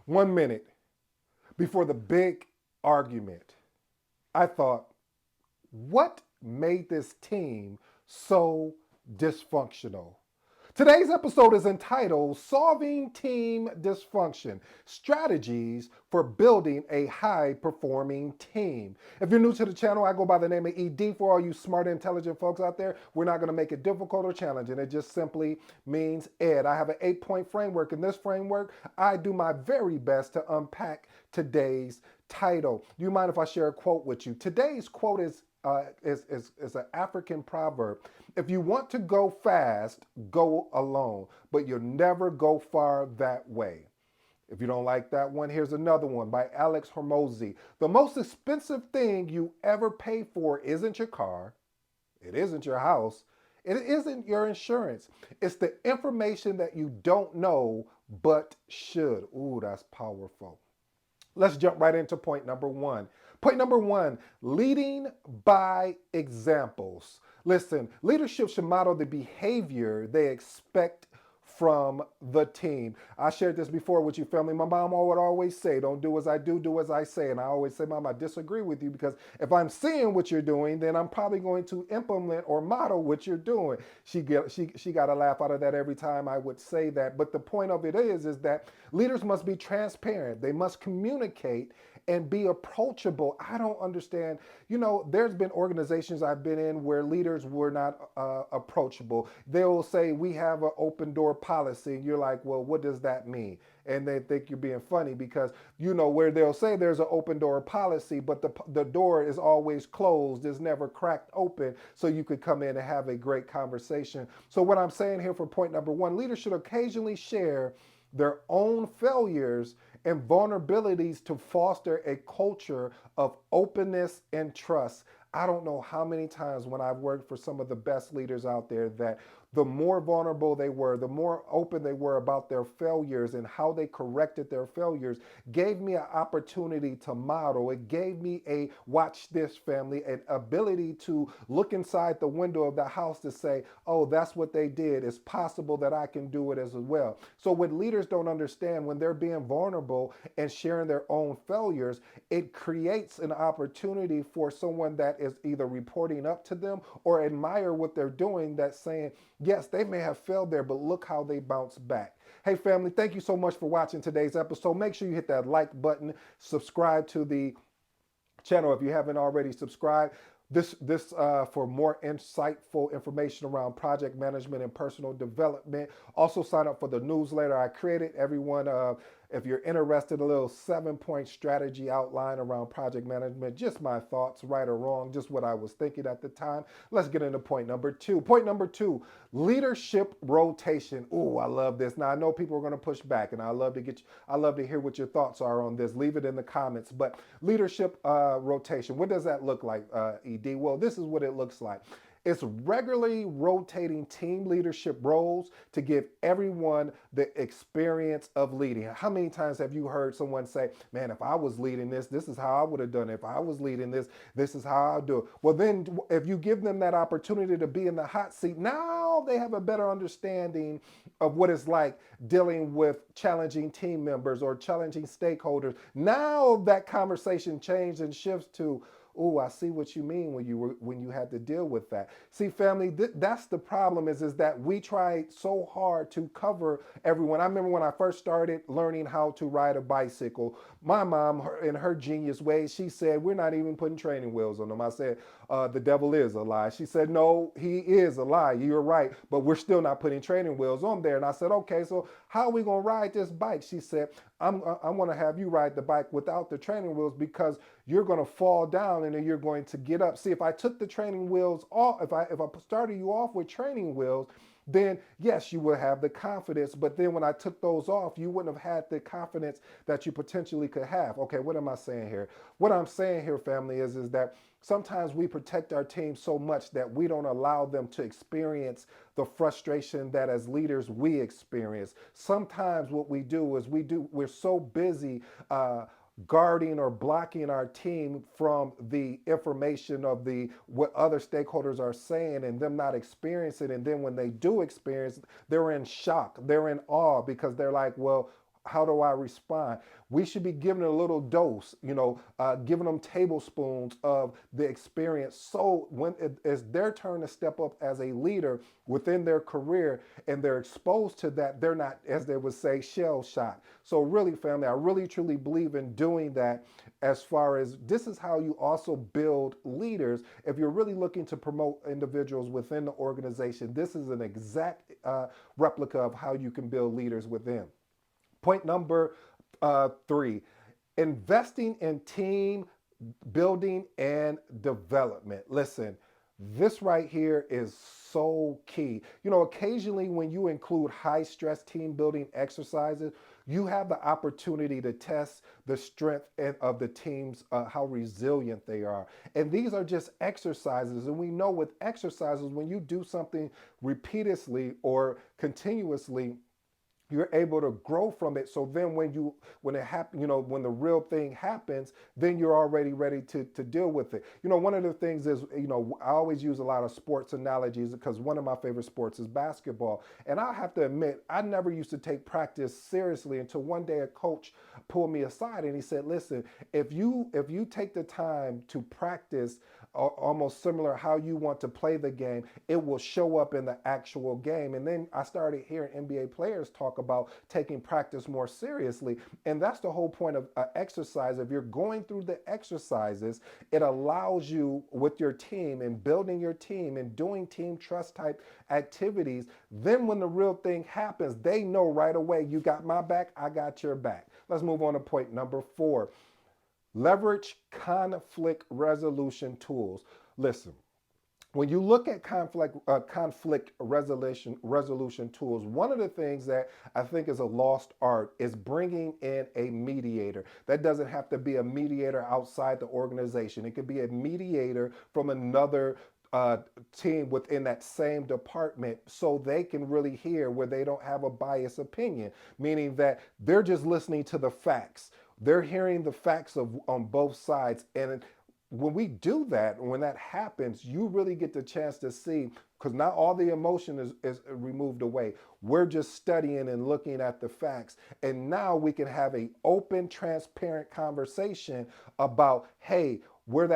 1 minute before the big argument, I thought, what made this team so dysfunctional? Today's episode is entitled Solving Team Dysfunction Strategies for Building a High Performing Team. If you're new to the channel, I go by the name of ED. For all you smart, intelligent folks out there, we're not going to make it difficult or challenging. It just simply means Ed. I have an 8-point framework. In this framework, I do my very best to unpack today's title. Do you mind if I share a quote with you? Today's quote is an African proverb. If you want to go fast, go alone, but you'll never go far that way. If you don't like that one, here's another one by Alex Hormozy. The most expensive thing you ever pay for isn't your car, it isn't your house, it isn't your insurance. It's the information that you don't know but should. Ooh, that's powerful. Let's jump right into point number one. Point number one, leading by examples. Listen, leadership should model the behavior they expect from the team. I shared this before with you, family. My mom would always say, don't do as I do, do as I say. And I always say, Mom, I disagree with you because if I'm seeing what you're doing, then I'm probably going to implement or model what you're doing. She got a laugh out of that every time I would say that. But the point of it is that leaders must be transparent. They must communicate and be approachable. I don't understand. You know, there's been organizations I've been in where leaders were not approachable. They'll say, we have an open door policy. And you're like, well, what does that mean? And they think you're being funny because, you know, where they'll say there's an open door policy, but the door is always closed. It's never cracked open so you could come in and have a great conversation. So what I'm saying here for point number one, leaders should occasionally share their own failures and vulnerabilities to foster a culture of openness and trust. I don't know how many times when I've worked for some of the best leaders out there that the more vulnerable they were, the more open they were about their failures and how they corrected their failures, gave me an opportunity to model. It gave me a, watch this family, an ability to look inside the window of the house to say, oh, that's what they did. It's possible that I can do it as well. So what leaders don't understand when they're being vulnerable and sharing their own failures, it creates an opportunity for someone that is either reporting up to them or admire what they're doing, that's saying, yes, they may have failed there, but look how they bounce back. Hey, family, thank you so much for watching today's episode. Make sure you hit that like button, subscribe to the channel if you haven't already subscribed. This for more insightful information around project management and personal development. Also sign up for the newsletter I created. Everyone, if you're interested, a little 7-point strategy outline around project management. Just my thoughts, right or wrong, just what I was thinking at the time. Let's get into point number two. Point number two, leadership rotation. Ooh, I love this. Now I know people are going to push back, and I love to hear what your thoughts are on this. Leave it in the comments. But leadership rotation, what does that look like, ED? Well, this is what it looks like. It's regularly rotating team leadership roles to give everyone the experience of leading. How many times have you heard someone say, man, if I was leading this, this is how I would have done it. If I was leading this, this is how I'll do it. Well, then if you give them that opportunity to be in the hot seat, now they have a better understanding of what it's like dealing with challenging team members or challenging stakeholders. Now that conversation changes and shifts to, oh, I see what you mean when you had to deal with that. See, family, that's the problem is that we try so hard to cover everyone. I remember when I first started learning how to ride a bicycle, my mom, in her genius way, she said, we're not even putting training wheels on them. I said, the devil is a lie. She said, no, he is a lie. You're right, but we're still not putting training wheels on there. And I said, okay, so how are we going to ride this bike? She said, I'm going to have you ride the bike without the training wheels because you're going to fall down and then you're going to get up. See, if I took the training wheels off, if I started you off with training wheels, then yes, you would have the confidence. But then when I took those off, you wouldn't have had the confidence that you potentially could have. Okay, what am I saying here? What I'm saying here, family, is that sometimes we protect our team so much that we don't allow them to experience the frustration that as leaders we experience. Sometimes what we do is we're so busy guarding or blocking our team from the information of what other stakeholders are saying and them not experiencing. And then when they do experience, they're in shock, they're in awe because they're like, well, how do I respond? We should be giving a little dose, giving them tablespoons of the experience. So when it's their turn to step up as a leader within their career and they're exposed to that, they're not, as they would say, shell shocked. So really, family, I really truly believe in doing that. As far as this is how you also build leaders. If you're really looking to promote individuals within the organization, this is an exact replica of how you can build leaders within. Point number three, investing in team building and development. Listen, this right here is so key. Occasionally when you include high stress team building exercises, you have the opportunity to test the strength of the teams, how resilient they are. And these are just exercises. And we know with exercises, when you do something repeatedly or continuously, you're able to grow from it. So then when it happens, when the real thing happens, then you're already ready to deal with it. One of the things is, I always use a lot of sports analogies because one of my favorite sports is basketball. And I have to admit, I never used to take practice seriously until one day a coach pulled me aside and he said, listen, if you take the time to practice almost similar how you want to play the game, it will show up in the actual game. And then I started hearing NBA players talk about taking practice more seriously. And that's the whole point of exercise. If you're going through the exercises, it allows you with your team and building your team and doing team trust type activities. Then when the real thing happens, they know right away, you got my back, I got your back. Let's move on to point number 4. Leverage conflict resolution tools. Listen, when you look at conflict resolution tools, one of the things that I think is a lost art is bringing in a mediator. That doesn't have to be a mediator outside the organization. It could be a mediator from another team within that same department so they can really hear where they don't have a biased opinion, meaning that they're just listening to the facts. They're hearing the facts on both sides. And when we do that, when that happens, you really get the chance to see, because not all the emotion is removed away. We're just studying and looking at the facts. And now we can have an open, transparent conversation about, hey, where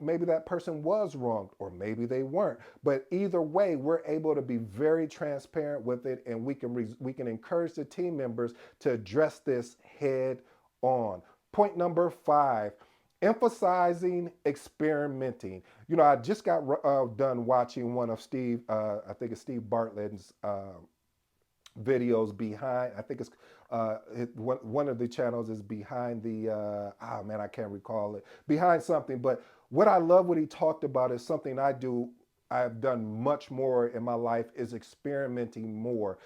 maybe that person was wrong, or maybe they weren't. But either way, we're able to be very transparent with it, and we can encourage the team members to address this head on. Point number 5, emphasizing experimenting. I just got done watching one of I think it's Steve Bartlett's videos behind. I think it's one of the channels is behind the I can't recall it, behind something. But what I love what he talked about is something I've done much more in my life, is experimenting more.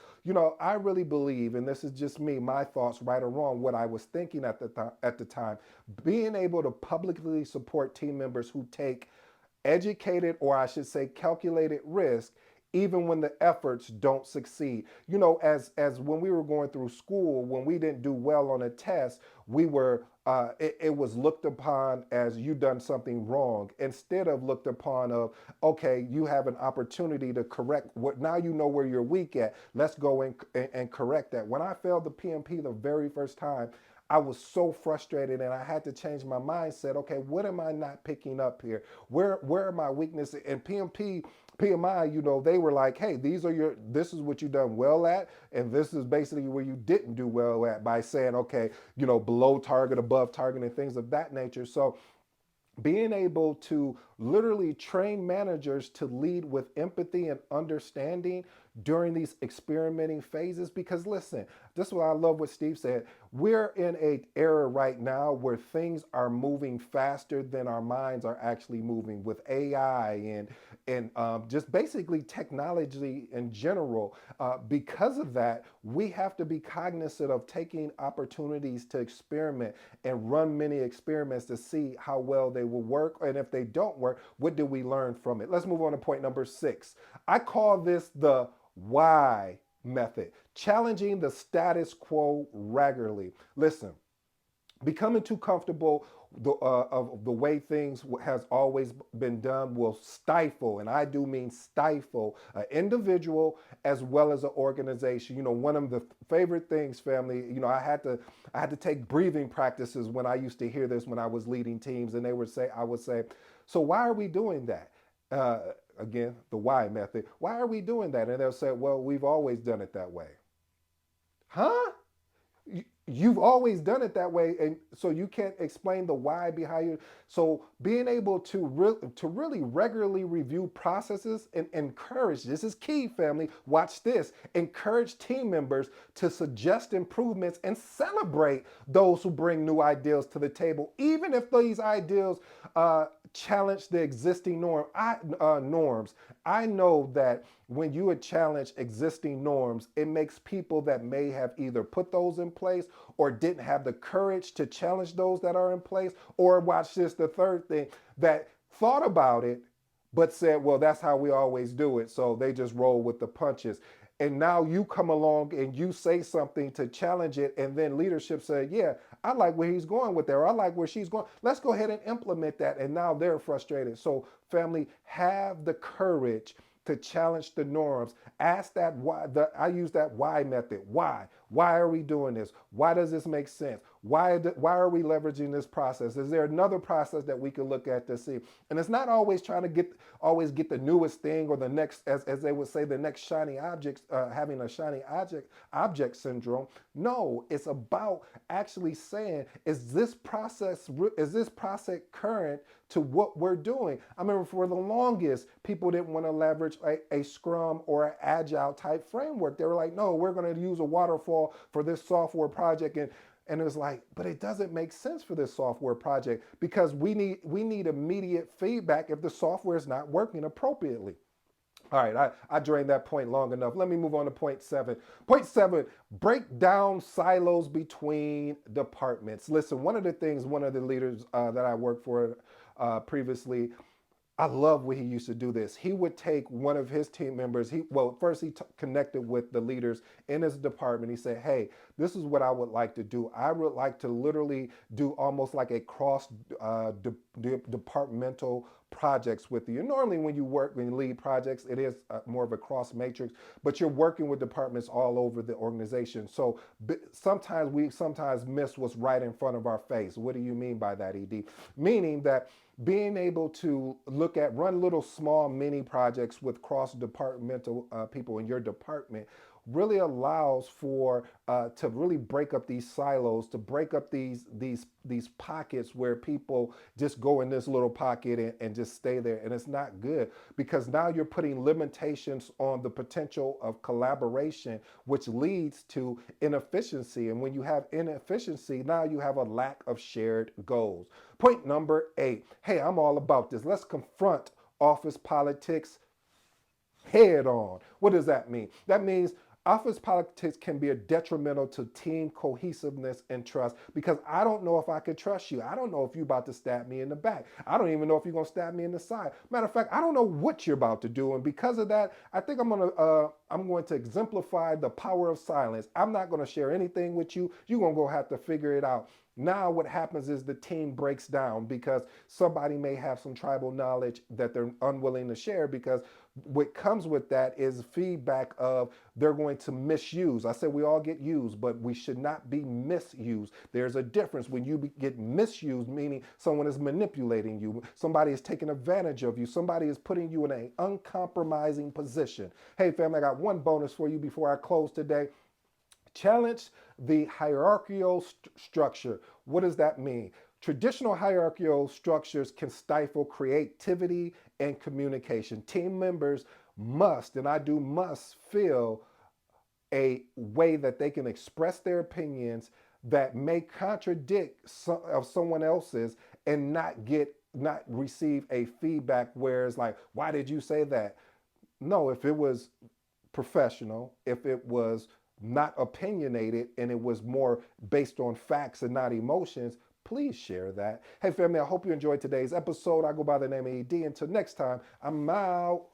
I really believe, and this is just me, my thoughts, right or wrong, what I was thinking at the time, being able to publicly support team members who take educated, or I should say calculated risk, even when the efforts don't succeed. As when we were going through school, when we didn't do well on a test, it was looked upon as you done something wrong, instead of looked upon of, okay, you have an opportunity to correct what, now you know where you're weak at. Let's go and correct that. When I failed the PMP the very first time, I was so frustrated and I had to change my mindset. Okay, what am I not picking up here? Where are my weaknesses? And PMI, they were like, hey, this is what you done well at, and this is basically where you didn't do well at, by saying, okay, below target, above target, and things of that nature. So being able to literally train managers to lead with empathy and understanding during these experimenting phases. Because listen, this is what I love what Steve said. We're in an era right now where things are moving faster than our minds are actually moving, with AI and just basically technology in general. Because of that, we have to be cognizant of taking opportunities to experiment and run many experiments to see how well they will work. And if they don't work, what do we learn from it? Let's move on to point number 6. I call this the why method, challenging the status quo regularly. Listen, Becoming too comfortable of the way things has always been done will stifle, and I do mean stifle, an individual as well as an organization. One of the favorite things, family. I had to take breathing practices when I used to hear this when I was leading teams, and I would say, so why are we doing that? Uh, Again, the why method. Why are we doing that? And they'll say, well, we've always done it that way. Huh? You've always done it that way, and so you can't explain the why behind it. So being able to really regularly review processes and encourage, this is key, family, watch this, encourage team members to suggest improvements and celebrate those who bring new ideas to the table, even if these ideas challenge the existing norms. I know that when you would challenge existing norms, it makes people that may have either put those in place or didn't have the courage to challenge those that are in place, or watch this, the third thing, that thought about it but said, well, that's how we always do it. So they just roll with the punches. And now you come along and you say something to challenge it, and then leadership said, yeah, I like where he's going with that, or I like where she's going. Let's go ahead and implement that. And now they're frustrated. So, family, have the courage to challenge the norms. Ask that why. I use that why method. Why? Why are we doing this? Why does this make sense? Why are we leveraging this process? Is there another process that we can look at to see? And it's not always trying to get the newest thing or the next, as they would say, the next shiny object, having a shiny object syndrome. No, it's about actually saying, is this process current to what we're doing? I remember for the longest, people didn't want to leverage a Scrum or an Agile type framework. They were like, no, we're going to use a waterfall for this software project. And it was like, but it doesn't make sense for this software project because we need immediate feedback if the software is not working appropriately. All right, I drained that point long enough. Let me move on to point seven. Point seven, break down silos between departments. Listen, one of the leaders that I worked for previously, I love when he used to do this. He would take one of his team members. First he connected with the leaders in his department. He said, "Hey, this is what I would like to do. I would like to literally do almost like a cross departmental projects with you. And normally, when you lead projects, it is more of a cross matrix, but you're working with departments all over the organization. So sometimes we miss what's right in front of our face. What do you mean by that, Ed? Meaning that being able to run little small mini projects with cross departmental people in your department really allows for to really break up these silos, to break up these pockets where people just go in this little pocket and just stay there. And it's not good because now you're putting limitations on the potential of collaboration, which leads to inefficiency. And when you have inefficiency, now you have a lack of shared goals. Point number 8. Hey, I'm all about this. Let's confront office politics head on. What does that mean? That means office politics can be a detrimental to team cohesiveness and trust because I don't know if I can trust you. I don't know if you're about to stab me in the back. I don't even know if you're going to stab me in the side. Matter of fact, I don't know what you're about to do. And because of that, I think I'm going to exemplify the power of silence. I'm not going to share anything with you. You're going to go have to figure it out. Now what happens is the team breaks down because somebody may have some tribal knowledge that they're unwilling to share because what comes with that is feedback of they're going to misuse. I said we all get used, but we should not be misused. There's a difference when you get misused, meaning someone is manipulating you, somebody is taking advantage of you, somebody is putting you in an uncompromising position. Hey family, I got one bonus for you before I close today. Challenge the hierarchical structure. What does that mean? Traditional hierarchical structures can stifle creativity and communication. Team members must, and I do must, feel a way that they can express their opinions that may contradict of someone else's and not receive a feedback where it's like, why did you say that? No, if it was professional, if it was not opinionated and it was more based on facts and not emotions, please share that. Hey family, I hope you enjoyed today's episode. I go by the name of ED. Until next time, I'm out.